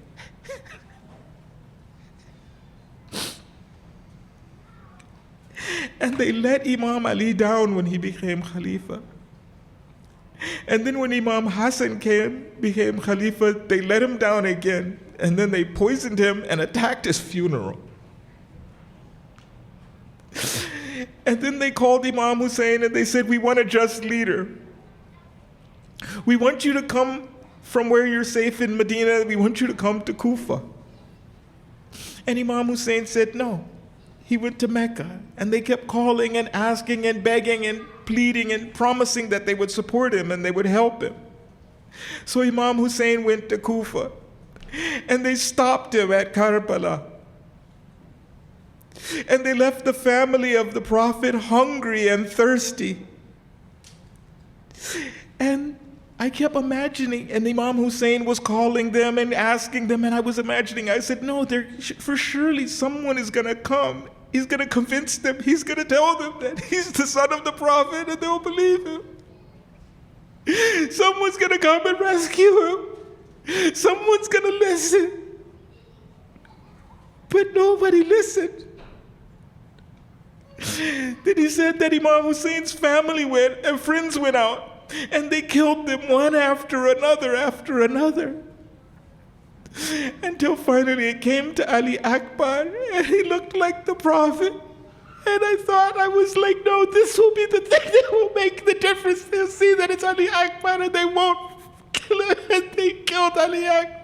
And they let Imam Ali down when he became Khalifa. And then when Imam Hassan became Khalifa, they let him down again. And then they poisoned him and attacked his funeral. And then they called Imam Hussain and they said, we want a just leader. We want you to come from where you're safe in Medina. We want you to come to Kufa. And Imam Hussain said no. He went to Mecca, and they kept calling and asking and begging and pleading and promising that they would support him and they would help him. So Imam Hussain went to Kufa, and they stopped him at Karbala. And they left the family of the Prophet hungry and thirsty. And I kept imagining, and Imam Hussain was calling them and asking them, and I was imagining, I said, no, for surely someone is going to come. He's going to convince them. He's going to tell them that he's the son of the Prophet, and they'll believe him. Someone's going to come and rescue him. Someone's going to listen. But nobody listened. Then he said that Imam Hussein's family went and friends went out, and they killed them one after another. Until finally it came to Ali Akbar, and he looked like the Prophet. And I was like, no, this will be the thing that will make the difference. They'll see that it's Ali Akbar and they won't kill him. And they killed Ali Akbar.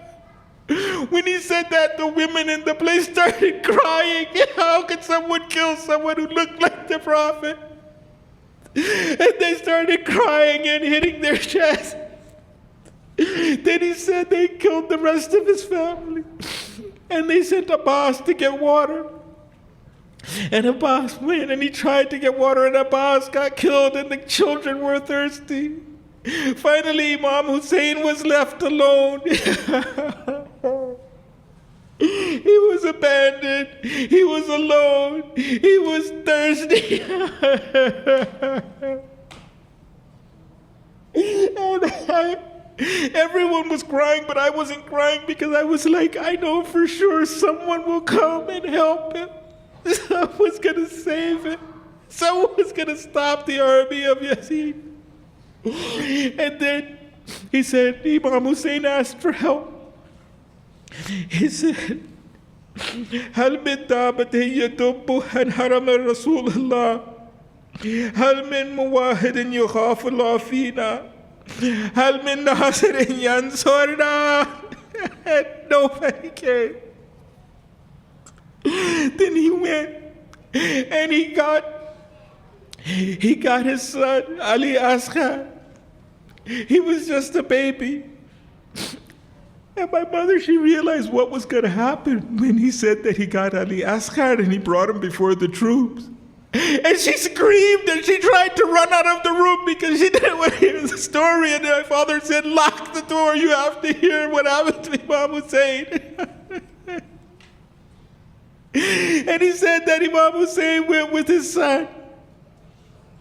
When he said that, the women in the place started crying. How could someone kill someone who looked like the Prophet? And they started crying and hitting their chest. Then he said they killed the rest of his family. And they sent Abbas to get water. And Abbas went and he tried to get water, and Abbas got killed and the children were thirsty. Finally, Imam Hussain was left alone. He was abandoned. He was alone. He was thirsty. And everyone was crying, but I wasn't crying because I was like, I know for sure someone will come and help him. Someone was going to save it. Someone was going to stop the army of Yazid. And then he said, Imam Hussain asked for help. He said, هل من دابة يدب عن حرم رسول الله هل من مواحد يخاف الله فينا هل من ناصر ينصرنا. And nobody came. Then he went and he got his son Ali Asghar. He was just a baby. And my mother, she realized what was going to happen when he said that he got Ali Asghar and he brought him before the troops. And she screamed and she tried to run out of the room because she didn't want to hear the story. And my father said, lock the door, you have to hear what happened to Imam Hussain. And he said that Imam Hussain went with his son.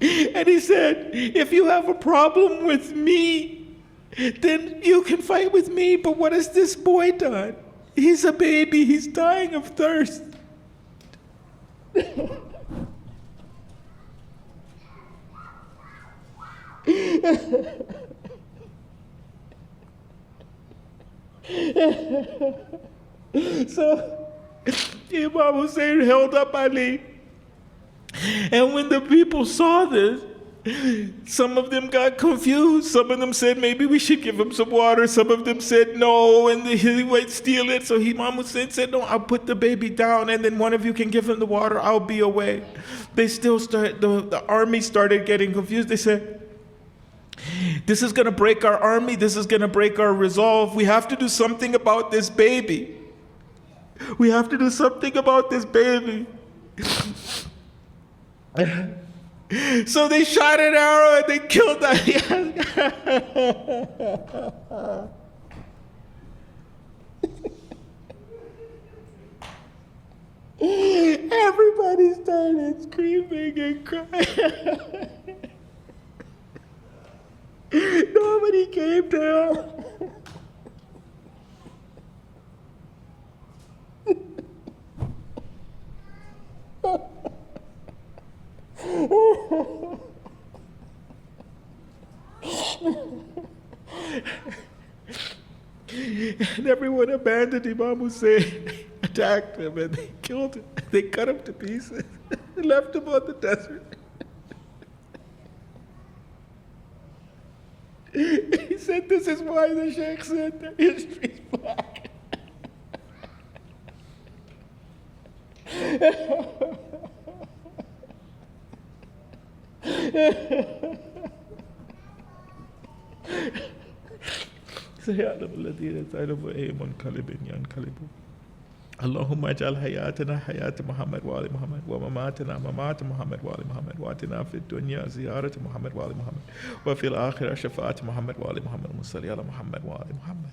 And he said, if you have a problem with me, then you can fight with me. But what has this boy done? He's a baby. He's dying of thirst. So Imam Hussain held up Ali. And when the people saw this, some of them got confused. Some of them said, maybe we should give him some water. Some of them said, no, and he might steal it. So Imam Hussain said, no, I'll put the baby down, and then one of you can give him the water. I'll be away. They still started, the army started getting confused. They said, this is going to break our army. This is going to break our resolve. We have to do something about this baby. We have to do something about this baby. So they shot an arrow and they killed Ali. Everybody started screaming and crying. Nobody came down. And everyone abandoned Imam Hussain, attacked him, and they killed him. They cut him to pieces and left him on the desert. He said, this is why the Sheikh said that history's black. سيعلم الذين ظلموا أي منقلب ينقلبون اللهم اجعل حياتنا حياة محمد وآل محمد ومماتنا ممات محمد وآل محمد وآتنا في الدنيا زيارة محمد وآل محمد وفي الآخرة شفاعة محمد وآل محمد وصلي على محمد وآل محمد.